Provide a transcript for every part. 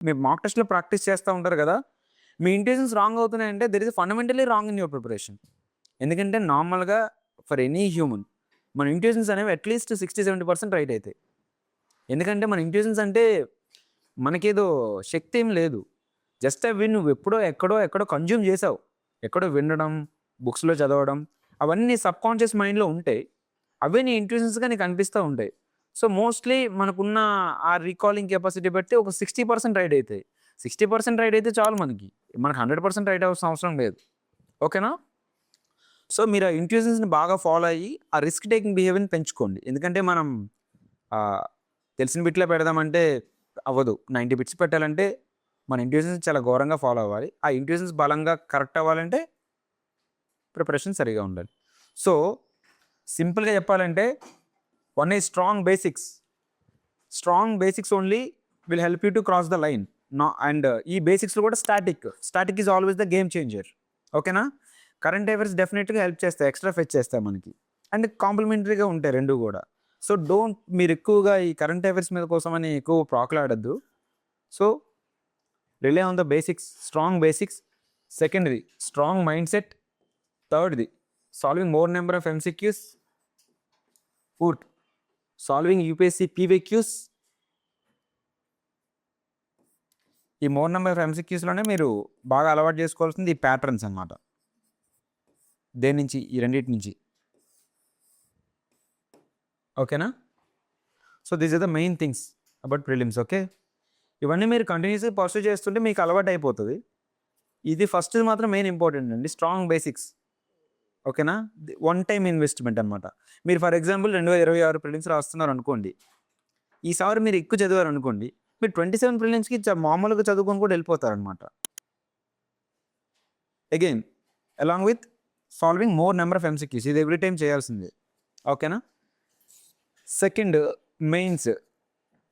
మీరు మాక్ టెస్ట్‌లో ప్రాక్టీస్ చేస్తా ఉంటారు కదా! మీ ఇంట్యూషన్స్ రాంగ్ అవుతున్నాయంటే there is fundamentally wrong in your preparation. ఎందుకంటే నార్మల్‌గా ఫర్ ఎనీ హ్యూమన్ మన ఇంట్యూషన్స్ అనేవి అట్‌లీస్ట్ 60, 70% రైట్ అయితాయి. ఎందుకంటే మన ఇంట్యూషన్స్ అంటే మనకేదో శక్తి ఏం లేదు. జస్ట్ అవి నువ్వు ఎప్పుడో, ఎక్కడో కన్జ్యూమ్ చేసావు. ఎక్కడో వినడం, బుక్స్‌లో చదవడం అవన్నీ సబ్‌కాన్షియస్ మైండ్‌లో ఉంటాయి. అవే నీ ఇంట్యూషన్స్‌గా నీకు అనిపిస్తా ఉంటాయి. సో, మోస్ట్‌లీ మనకున్న ఆ రీకాలింగ్ కెపాసిటీ బట్టి ఒక 60% రైట్ అయితాయి. 60% రైట్ అయితే చాలు మనకి. మనకు 100% రైట్ అవ్వాల్సిన అవసరం లేదు. ఓకేనా? సో, మీరు ఆ ఇంట్యూషన్స్‌ని బాగా ఫాలో అయ్యి, ఆ రిస్క్ టేకింగ్ బిహేవియర్‌ని పెంచుకోండి. ఎందుకంటే మనం ఆహ్, తెలిసిన బిట్లే పెడదామంటే అవ్వదు. 90 బిట్స్ పెట్టాలంటే మన ఇంట్యూషన్స్ చాలా ఘోరంగా ఫాలో అవ్వాలి. ఆ ఇంట్యూషన్స్ బలంగా కరెక్ట్ అవ్వాలంటే ప్రిపరేషన్ సరిగ్గా ఉండాలి. సో, సింపుల్‌గా చెప్పాలంటే one is strong basics. Strong basics only will help you to cross the line. And ఈ బేసిక్స్‌లో కూడా static. Static is always the game changer. ఓకేనా? కరెంట్ అఫైర్స్ డెఫినిట్‌గా హెల్ప్ చేస్తాయి. ఎక్స్‌ట్రా ఫెచ్ చేస్తాయి మనకి. అండ్ కాంప్లిమెంటరీగా ఉంటాయి 2 గూడా. సో, మీరు ఎక్కువగా ఈ కరెంట్ అఫైర్స్ మీద కోసమని ఎక్కువ ప్రాకులాడొద్దు. So, rely on the basics. Strong basics. సెకండ్‌ది స్ట్రాంగ్ మైండ్‌సెట్. థర్డ్‌ది solving more number of MCQs. Fourth solving UPSC PYQs. ఈ మోర్ నంబర్ ఆఫ్ ఎంసీక్యూస్‌లోనే మీరు బాగా అలవాటు చేసుకోవాల్సింది ఈ ప్యాటర్న్స్ అన్నమాట. దేని నుంచి? ఈ రెండిటి నుంచి. ఓకేనా? So, these are the main things about prelims. Okay. ఇవన్నీ మీరు కంటిన్యూస్‌గా పర్సూ చేస్తుంటే మీకు అలవాటు అయిపోతది. ఇది ఫస్ట్‌ది మాత్రం మెయిన్ ఇంపార్టెంట్ అండి. Strong basics. ఓకేనా? వన్ టైమ్ ఇన్వెస్ట్‌మెంట్ అన్నమాట. మీరు ఫర్ ఎగ్జాంపుల్ 2026 ప్రిలిమ్స్ రాస్తున్నారనుకోండి. ఈసారి మీరు ఎక్కువ చదివారనుకోండి. మీరు 27 ప్రిలిమ్స్‌కి మామూలుగా చదువుకొని కూడా వెళ్ళిపోతారనమాట. Again along with solving more number of MCQs. ఇది ఎవ్రీ టైమ్ చేయాల్సిందే. ఓకేనా? Second mains.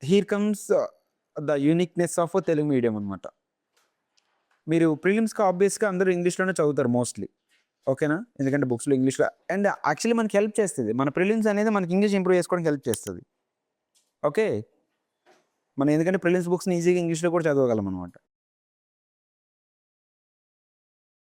Here comes the యూనిక్‌నెస్ ఆఫ్ తెలుగు మీడియం అనమాట. మీరు ప్రిలిమ్స్‌కి ఆబ్వియస్‌గా అందరూ ఇంగ్లీష్‌లోనే చదువుతారు మోస్ట్‌లీ. ఓకేనా? ఎందుకంటే బుక్స్‌లో ఇంగ్లీష్‌లో అండ్ యాక్చువల్లీ మనకి హెల్ప్ చేస్తది. మన ప్రిలిమ్స్ అనేది మనకి ఇంగ్లీష్ ఇంప్రూవ్ చేసుకోవడానికి హెల్ప్ చేస్తది. ఓకే. మనం ఎందుకంటే ప్రిలిమ్స్ బుక్స్‌ని ఈజీగా ఇంగ్లీష్‌లో కూడా చదవగలం అనమాట.